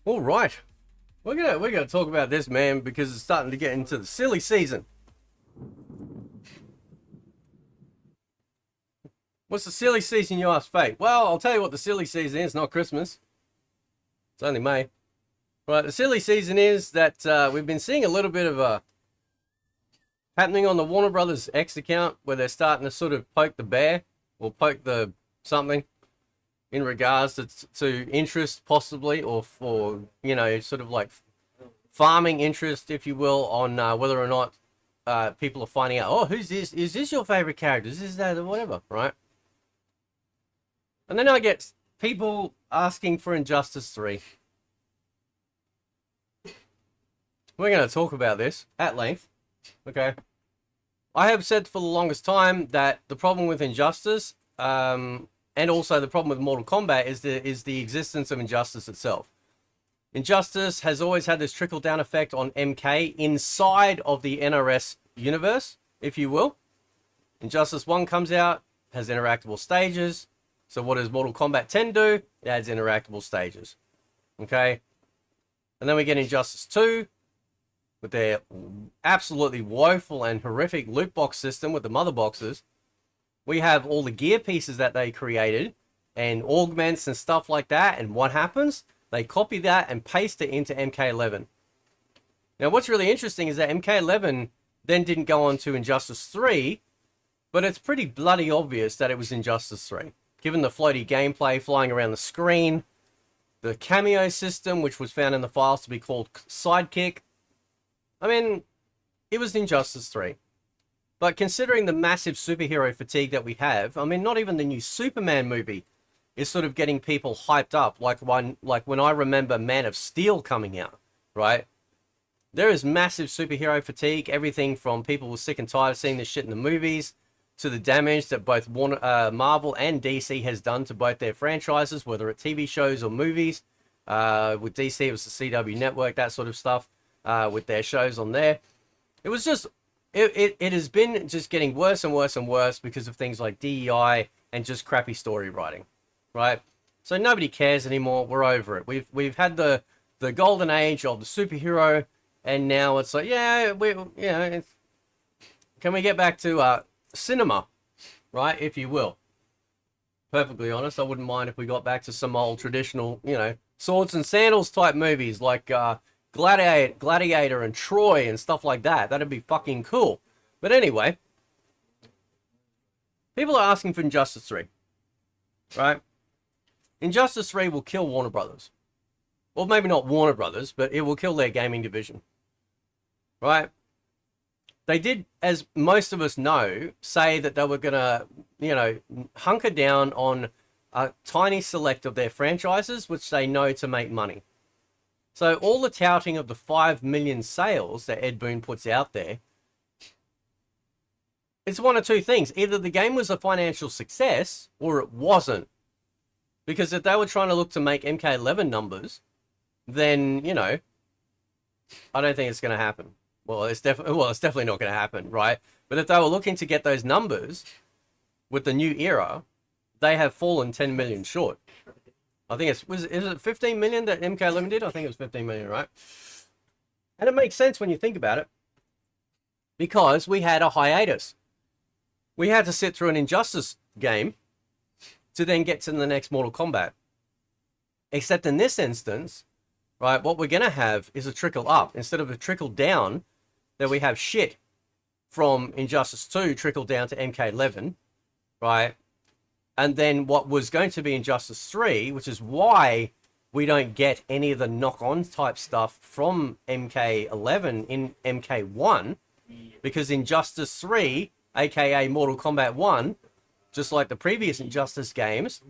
All right, we're gonna talk about this, man, because it's starting to get into the silly season. What's the silly season, you ask Fate? Well, I'll tell you what the silly season is. Not Christmas. It's only May. Right, the silly season is that we've been seeing a little bit of a happening on the Warner Brothers X account where they're starting to sort of poke the bear or poke the something in regards to interest possibly, or for, sort of like farming interest, if you will, on whether or not people are finding out, oh, who's this? Is this your favorite character? Is this that or whatever, right? And then I get people asking for Injustice 3. We're going to talk about this at length, okay? I have said for the longest time that the problem with Injustice, and also the problem with Mortal Kombat, is the existence of Injustice itself. Injustice has always had this trickle-down effect on MK inside of the NRS universe, if you will. Injustice 1 comes out, has interactable stages. So what does Mortal Kombat 10 do? It adds interactable stages. Okay? And then we get Injustice 2 with their absolutely woeful and horrific loot box system with the mother boxes. We have all the gear pieces that they created and augments and stuff like that. And what happens? They copy that and paste it into MK11. Now, what's really interesting is that MK11 then didn't go on to Injustice 3, but it's pretty bloody obvious that it was Injustice 3. Given the floaty gameplay flying around the screen, the cameo system, which was found in the files to be called Sidekick. I mean, it was Injustice 3. But considering the massive superhero fatigue that we have, I mean, not even the new Superman movie is sort of getting people hyped up like when I remember Man of Steel coming out, right? There is massive superhero fatigue, everything from people who are sick and tired of seeing this shit in the movies, to the damage that both Marvel and DC has done to both their franchises, whether it's TV shows or movies. With DC, it was the CW network, that sort of stuff, with their shows on there. It was just, it has been just getting worse and worse and worse because of things like DEI and just crappy story writing, right? So nobody cares anymore. We're over it. We've had the golden age of the superhero, and now it's like, yeah, can we get back to cinema, right, if you will? Perfectly honest, I wouldn't mind if we got back to some old traditional, swords and sandals type movies like Gladiator and Troy and stuff like that. That'd be fucking cool. But anyway, people are asking for Injustice 3, right? Injustice 3 will kill Warner Brothers. Well, maybe not Warner Brothers, but it will kill their gaming division, right? They did, as most of us know, say that they were going to, hunker down on a tiny select of their franchises, which they know to make money. So all the touting of the 5 million sales that Ed Boon puts out there, it's one of two things. Either the game was a financial success or it wasn't. Because if they were trying to look to make MK11 numbers, then, I don't think it's going to happen. Well, it's definitely not going to happen, right? But if they were looking to get those numbers with the new era, they have fallen 10 million short. I think is it 15 million that MK11 did? I think it was 15 million, right? And it makes sense when you think about it, because we had a hiatus. We had to sit through an Injustice game to then get to the next Mortal Kombat. Except in this instance, right, what we're going to have is a trickle up instead of a trickle down. That we have shit from Injustice 2 trickle down to MK11, right? And then what was going to be Injustice 3, which is why we don't get any of the knock-on type stuff from MK11 in MK1, because Injustice 3, aka Mortal Kombat 1, just like the previous Injustice games,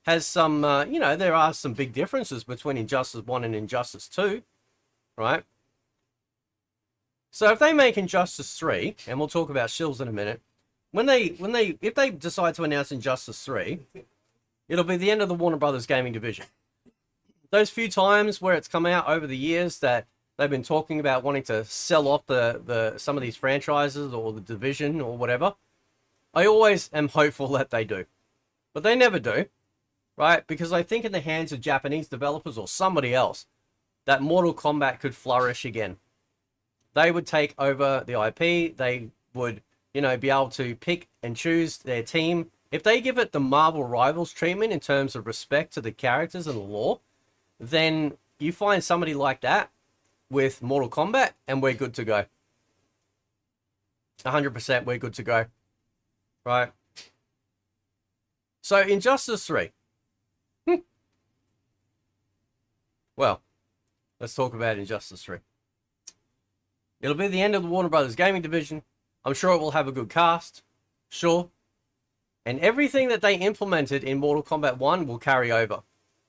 has some, there are some big differences between Injustice 1 and Injustice 2, right? So if they make Injustice 3, and we'll talk about shills in a minute, if they decide to announce Injustice 3, it'll be the end of the Warner Brothers gaming division. Those few times where it's come out over the years that they've been talking about wanting to sell off some of these franchises or the division or whatever, I always am hopeful that they do. But they never do, right? Because I think in the hands of Japanese developers or somebody else, that Mortal Kombat could flourish again. They would take over the IP. They would, you know, be able to pick and choose their team. If they give it the Marvel Rivals treatment in terms of respect to the characters and the lore, then you find somebody like that with Mortal Kombat, and we're good to go. 100% we're good to go. Right? So, Injustice 3. Well, let's talk about Injustice 3. It'll be the end of the Warner Brothers gaming division. I'm sure it will have a good cast. Sure. And everything that they implemented in Mortal Kombat 1 will carry over.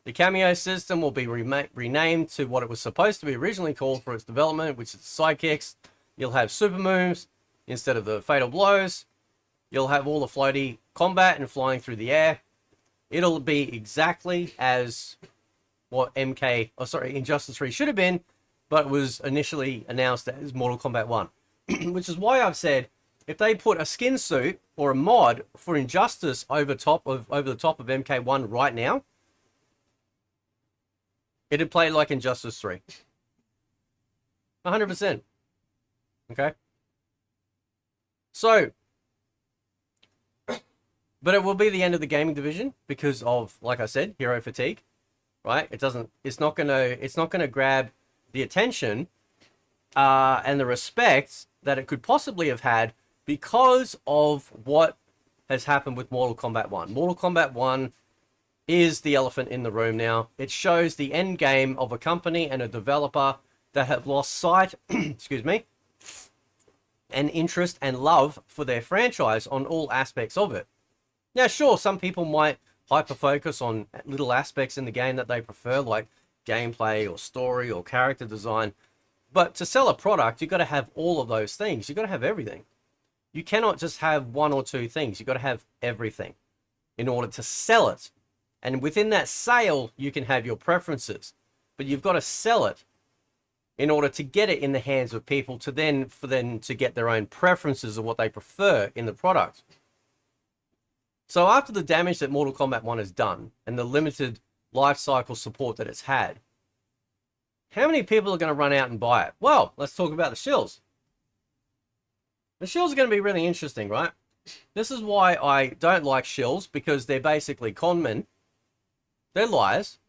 The cameo system will be renamed to what it was supposed to be originally called for its development, which is sidekicks. You'll have super moves instead of the fatal blows. You'll have all the floaty combat and flying through the air. It'll be exactly as what Injustice 3 should have been, but was initially announced as Mortal Kombat 1. Which is why I've said, if they put a skin suit or a mod for Injustice over the top of MK1 right now, it'd play like Injustice 3. 100%. Okay? So, but it will be the end of the gaming division because of, like I said, hero fatigue. Right? It's not gonna grab the attention and the respect that it could possibly have had because of what has happened with Mortal Kombat 1. Mortal Kombat 1 is the elephant in the room now. It shows the end game of a company and a developer that have lost sight, excuse me, and interest and love for their franchise on all aspects of it. Now, sure, some people might hyper-focus on little aspects in the game that they prefer, like gameplay or story or character design. But to sell a product, you've got to have all of those things. You've got to have everything. You cannot just have one or two things. You've got to have everything in order to sell it. And within that sale, you can have your preferences. But you've got to sell it in order to get it in the hands of people for them to get their own preferences of what they prefer in the product. So after the damage that Mortal Kombat 1 has done and the limited life cycle support that it's had, how many people are going to run out and buy it? Well, let's talk about the shills. The shills are going to be really interesting, right? This is why I don't like shills, because they're basically conmen. They're liars,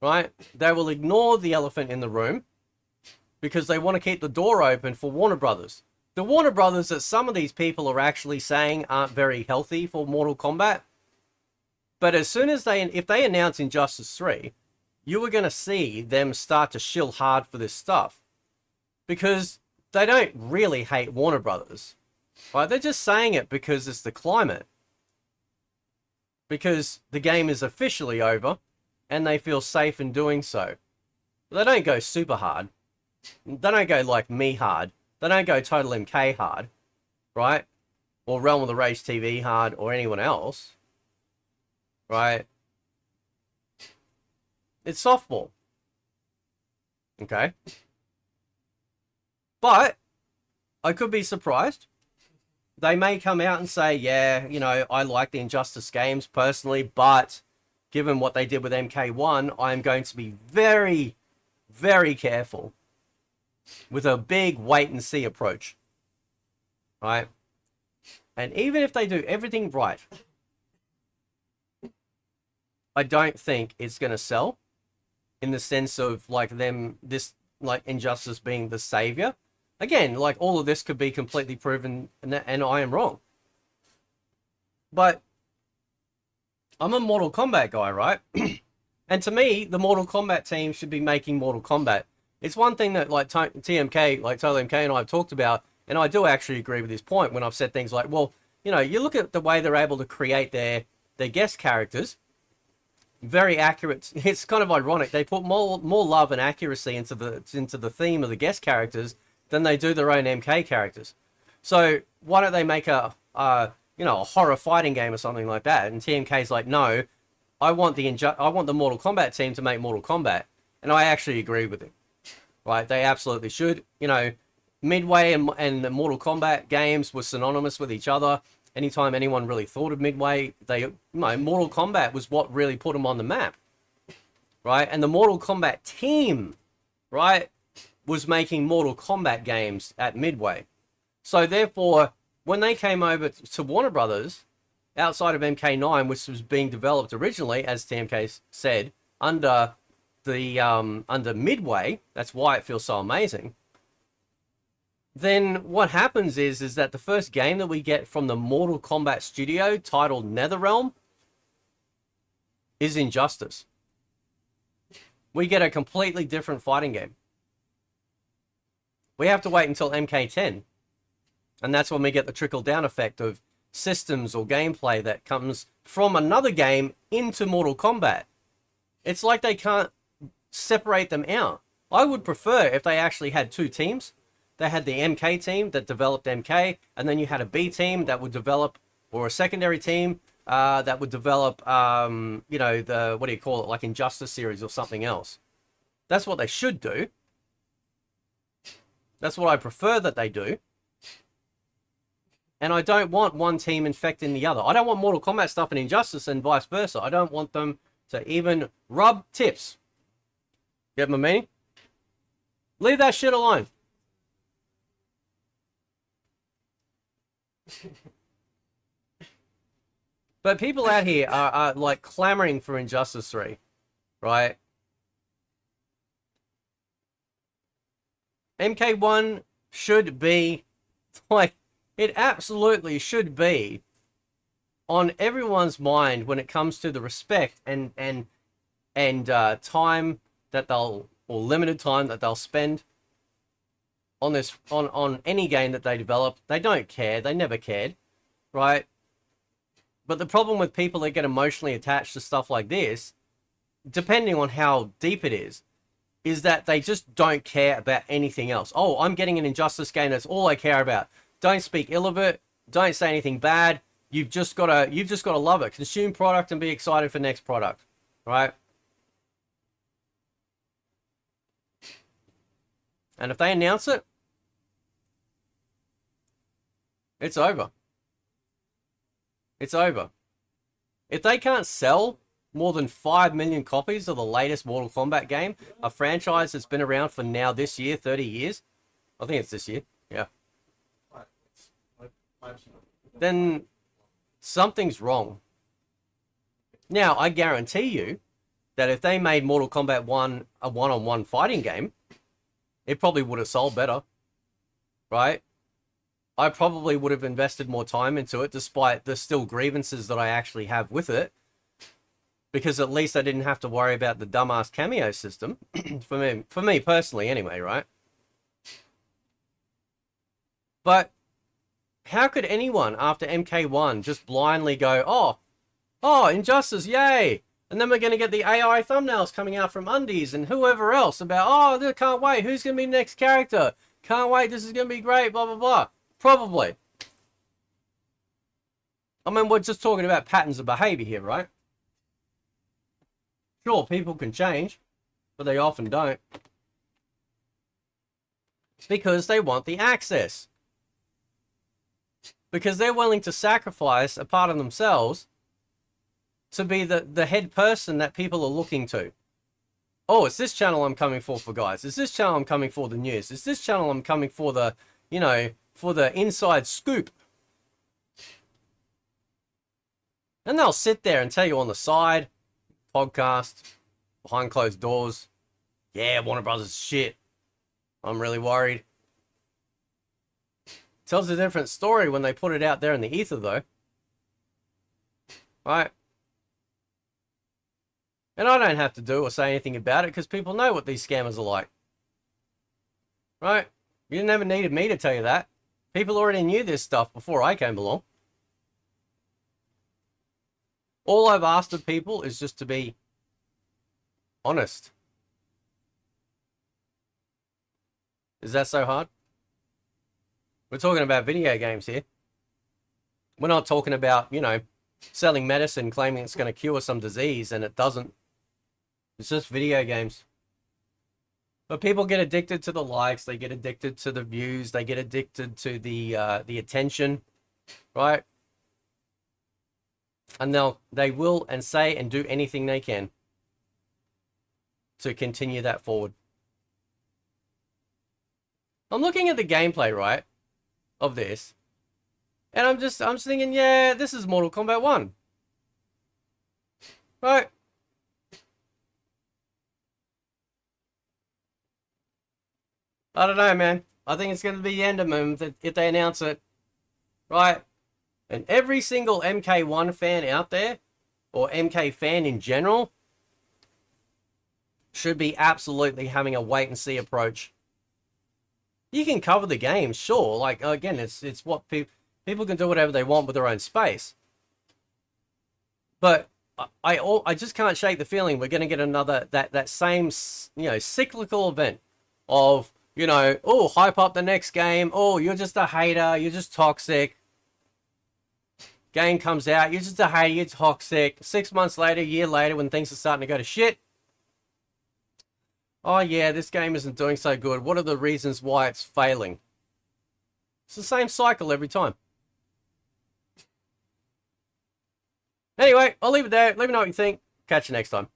right? They will ignore the elephant in the room because they want to keep the door open for Warner Brothers. The Warner Brothers that some of these people are actually saying aren't very healthy for Mortal Kombat. But as soon as if they announce Injustice 3, you are going to see them start to shill hard for this stuff. Because they don't really hate Warner Brothers. Right? They're just saying it because it's the climate. Because the game is officially over and they feel safe in doing so. They don't go super hard. They don't go like me hard. They don't go Total MK hard, right? Or Realm of the Rage TV hard, or anyone else, right? It's softball. Okay? But I could be surprised. They may come out and say, yeah, you know, I like the Injustice games personally, but given what they did with MK1, I'm going to be very, very careful with a big wait-and-see approach, right? And even if they do everything right, I don't think it's going to sell in the sense of, like, like, Injustice being the savior. Again, like, all of this could be completely proven, and I am wrong. But I'm a Mortal Kombat guy, right? And to me, the Mortal Kombat team should be making Mortal Kombat. It's one thing that, like, TMK, like Total MK and I have talked about, and I do actually agree with this point when I've said things like, well, you know, you look at the way they're able to create their guest characters, very accurate. It's kind of ironic. They put more love and accuracy into the theme of the guest characters than they do their own MK characters. So why don't they make a horror fighting game or something like that? And TMK's like, no, I want the Mortal Kombat team to make Mortal Kombat, and I actually agree with him. Right, they absolutely should. You know, Midway and the Mortal Kombat games were synonymous with each other. Anytime anyone really thought of Midway, Mortal Kombat was what really put them on the map. Right, and the Mortal Kombat team right, was making Mortal Kombat games at Midway. So therefore, when they came over to Warner Brothers, outside of MK9, which was being developed originally, as TMK said, under under Midway, that's why it feels so amazing. Then what happens is that the first game that we get from the Mortal Kombat studio, titled Netherrealm, is Injustice. We get a completely different fighting game. We have to wait until MK10. And that's when we get the trickle-down effect of systems or gameplay that comes from another game into Mortal Kombat. It's like they can't separate them out. I would prefer if they actually had two teams. They had the MK team that developed MK, and then you had a B team that would develop, or a secondary team that would develop, you know, the, what do you call it, like Injustice series or something else. That's what they should do. That's what I prefer that they do. And I don't want one team infecting the other. I don't want Mortal Kombat stuff in Injustice and vice versa. I don't want them to even rub tips. Get my meaning? Leave that shit alone. But people out here are like clamoring for Injustice 3, right? MK1 should be, like, it absolutely should be on everyone's mind when it comes to the respect and time that they'll, or limited time that they'll spend on this, on any game that they develop. They don't care. They never cared, right? But the problem with people that get emotionally attached to stuff like this, depending on how deep it is that they just don't care about anything else. Oh, I'm getting an Injustice game. That's all I care about. Don't speak ill of it. Don't say anything bad. You've just got to love it. Consume product and be excited for next product, right? And if they announce it, it's over. It's over. If they can't sell more than 5 million copies of the latest Mortal Kombat game, a franchise that's been around for now this year, 30 years, I think it's this year, yeah, then something's wrong. Now, I guarantee you that if they made Mortal Kombat 1 a one-on-one fighting game, it probably would have sold better, right? I probably would have invested more time into it, despite the still grievances that I actually have with it, because at least I didn't have to worry about the dumbass cameo system, for me personally anyway, right? But how could anyone after MK1 just blindly go, oh, Injustice, yay! And then we're going to get the AI thumbnails coming out from Undies and whoever else about, oh, can't wait, who's going to be the next character? Can't wait, this is going to be great, blah, blah, blah. Probably. I mean, we're just talking about patterns of behavior here, right? Sure, people can change, but they often don't. Because they want the access. Because they're willing to sacrifice a part of themselves to be the head person that people are looking to. Oh, it's this channel I'm coming for guys. It's this channel I'm coming for the news. It's this channel I'm coming for the, you know, for the inside scoop. And they'll sit there and tell you on the side, podcast, behind closed doors, yeah, Warner Brothers shit. I'm really worried. Tells a different story when they put it out there in the ether, though. Right? And I don't have to do or say anything about it because people know what these scammers are like. Right? You never needed me to tell you that. People already knew this stuff before I came along. All I've asked of people is just to be honest. Is that so hard? We're talking about video games here. We're not talking about, you know, selling medicine, claiming it's going to cure some disease, and it doesn't. It's just video games. But people get addicted to the likes, they get addicted to the views, they get addicted to the attention, right? And they will and say and do anything they can to continue that forward. I'm looking at the gameplay, right, of this, and I'm just thinking, yeah, this is Mortal Kombat 1. Right? I don't know, man. I think it's going to be the end of them if they announce it. Right? And every single MK1 fan out there, or MK fan in general, should be absolutely having a wait and see approach. You can cover the game, sure. Like, again, it's what people can do whatever they want with their own space. But I just can't shake the feeling we're going to get another that same cyclical event of oh, hype up the next game. Oh, you're just a hater. You're just toxic. Game comes out. You're just a hater. You're toxic. 6 months later, a year later, when things are starting to go to shit. Oh, yeah, this game isn't doing so good. What are the reasons why it's failing? It's the same cycle every time. Anyway, I'll leave it there. Let me know what you think. Catch you next time.